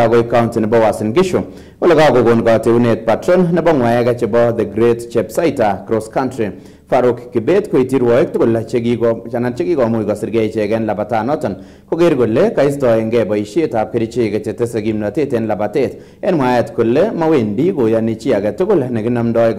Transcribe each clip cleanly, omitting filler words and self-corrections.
Agoi County nebo Uasin Gishu ole kakokon kateunet patron nebo ngwaek chebo The Great Chepsaita Cross Country Farouk Kibet koityi rwoik tugul chekikomuch kosirgei ichegen labatanoton koker kole kaistoengei boisietab kerichek chetese kimnotet en labatet en mwaet kole mawendi koyoni chi age tugul nekinomdoi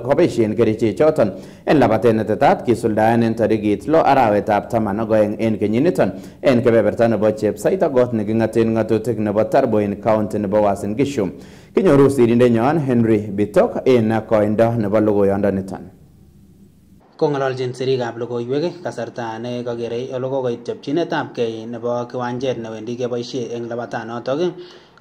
koboisien kerichechoton en labatet netetat kisuldaen en tarikit 6 arawetab 12 en kenyiniton en kebeberta nebo Chepsaita got neking'aten ng'atutik nebo Tarboin County nebo Uasin Gishu. Kinyoru sirindenyon Henry Bitok en koindo nebo logoyondoniton. Kong'ololjin sirikab logoiwek kasarta ne kakerei ole kokoit chopchinetabgei nebo kiwanjet newendi keboisie eng labatanotok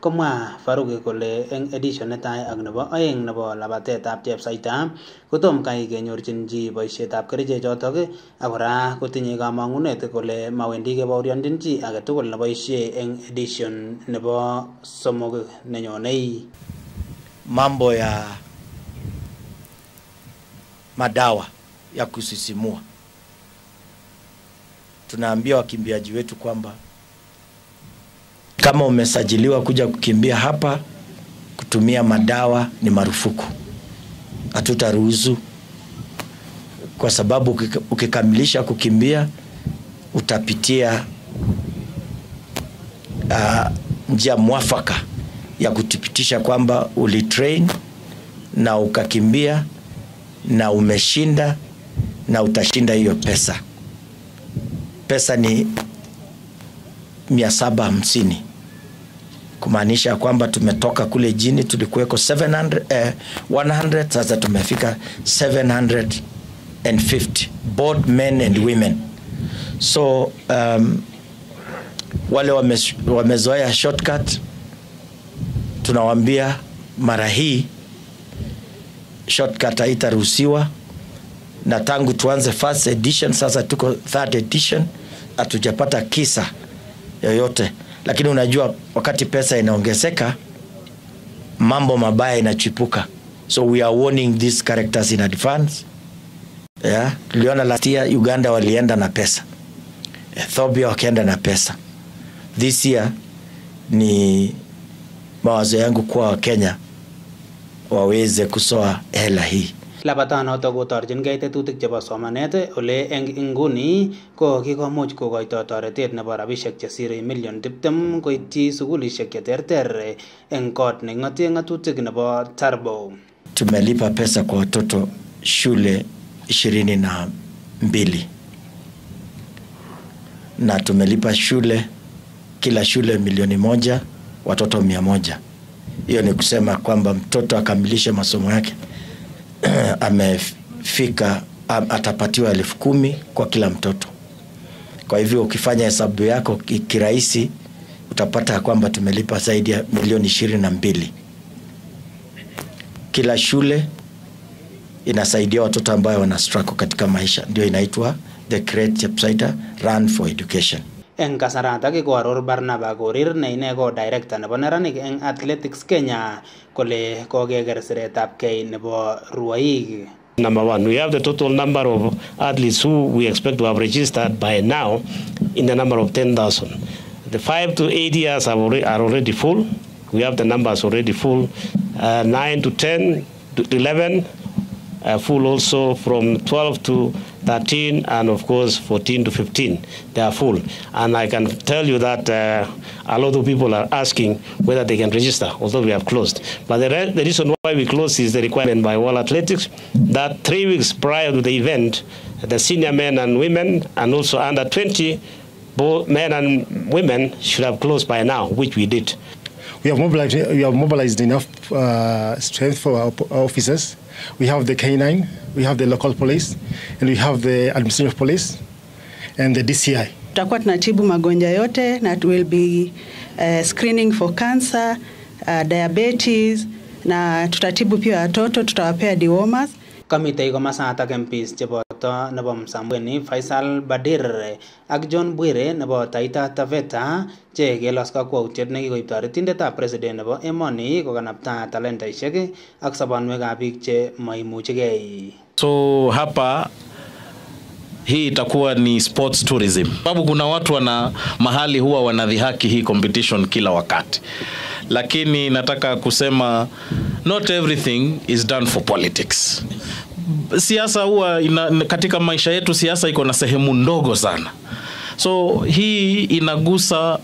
komwa Farouk kole eng edition netai ak nebo oeng nebo labatetab Chepsaita kotom kai kenyorchin chi boisietab kerichechotok ak kora kotinye kamang'unet kole mawendi kebaorionjin chi age tugul neboisie eng edition nebo somok nenyonei. Mambo ya madawa ya kusisimua, tunaambia wakimbiaji wetu kwamba kama umesajiliwa kuja kukimbia hapa, kutumia madawa ni marufuku. Hatutaruhusu, kwa sababu ukikamilisha kukimbia utapitia njia mwafaka ya kutipitisha kwamba ulitrain na ukakimbia na umeshinda na utashinda hiyo pesa. Pesa ni 750. Kumaanisha kwamba tumetoka kule jini tulikuweko 100, sasa tumefika 750, both men and women. So wale wamezoea shortcut, tunawaambia mara hii shortcut haitaruhusiwa, na tangu tuanze first edition sasa tuko third edition hatujapata kisa yoyote. Lakini unajua wakati pesa inaongezeka mambo mabaya inachipuka, so we are warning these characters in advance. Tuliona last year Uganda walienda na pesa, Ethiopia wakaenda na pesa. This year ni mawazo yangu kwa Kenya waweze kusoa hela hii. Labatanotok kotorjingei tetutik chebo somanet ole eng inguni ko kikomuch kokoito toretet nebo rabisiek chesire million 20 koityi sukulishek cheterter eng kot neng'ate ng'atutik nebo Tarbo. Tumelipa pesa kwa watoto shule 22 na tumelipa shule kila shule 1,000,000 watoto 100. Hiyo ni kusema kwamba mtoto akamilishe masomo yake amefika atapatiwa 10,000 kwa kila mtoto. Kwa hivyo ukifanya hesabu yako kirahisi utapata kwamba tumelipa zaidi ya milioni 22. Kila shule inasaidia watoto ambao wana struggle katika maisha, ndio inaitwa The Great Chepsaita Run for Education. Eng kasarata ko aror Barnaba Korir ne ine ko director nebo neranik eng Athletics Kenya kole kokeker siretabgei nebo ruwaik. Number one, we have the total number of athletes who we expect to have registered by now in the number of 10,000. The 5 to 8 years are already full. We have the numbers already full. 9 to 10 to 11 full also, from 12 to 13, and of course 14 to 15 they are full. And I can tell you that a lot of people are asking whether they can register, although we have closed. But the reason why we closed is the requirement by World Athletics that 3 weeks prior to the event, the senior men and women and also under 20, both men and women should have closed by now, which we did. We have mobilized enough strength for our officers. We have the K9, we have the local police, and we have the administrative police and the DCI. Tutakuwa tunatibu magonjwa yote na will be screening for cancer, diabetes, na tutatibu pia watoto, tutawapea dewormers. Komitei komasatak MPs cheboto nebo Msambweni Faisal Badir ak John Bwire nebo Taita Taveta che kelos kakwautiet nekikoib toretindetab president nebo emoni kokanapta talentaisiek ak sobonwekab biik che maimuchigei. So hapa hii itakuwa ni sports tourism. Sababu kuna watu wana mahali huwa wanadhihaki hii competition kila wakati. lakini nataka kusema not everything is done for politics. Siasa huwa katika maisha yetu siasa iko na sehemu ndogo sana. So hii inagusa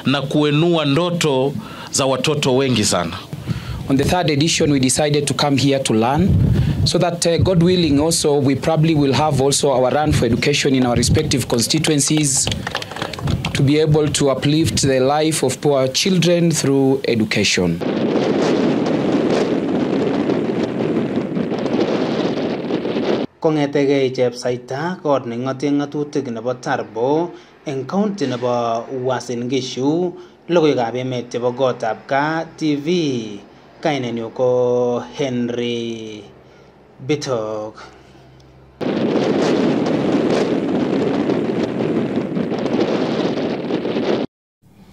na kuenua ndoto za watoto wengi sana. On the third edition, we decided to come here to learn, so that God willing also, we probably will have also our run for education in our respective constituencies to be able to uplift the life of poor children through education. Kongetege Chepsaita kot neng'ote ng'atutik nebo Tarbo eng county nebo Uasin Gishu, logoiwekab emet chebo gotab Kaa TV. Kainenyu ko Henry Bitok.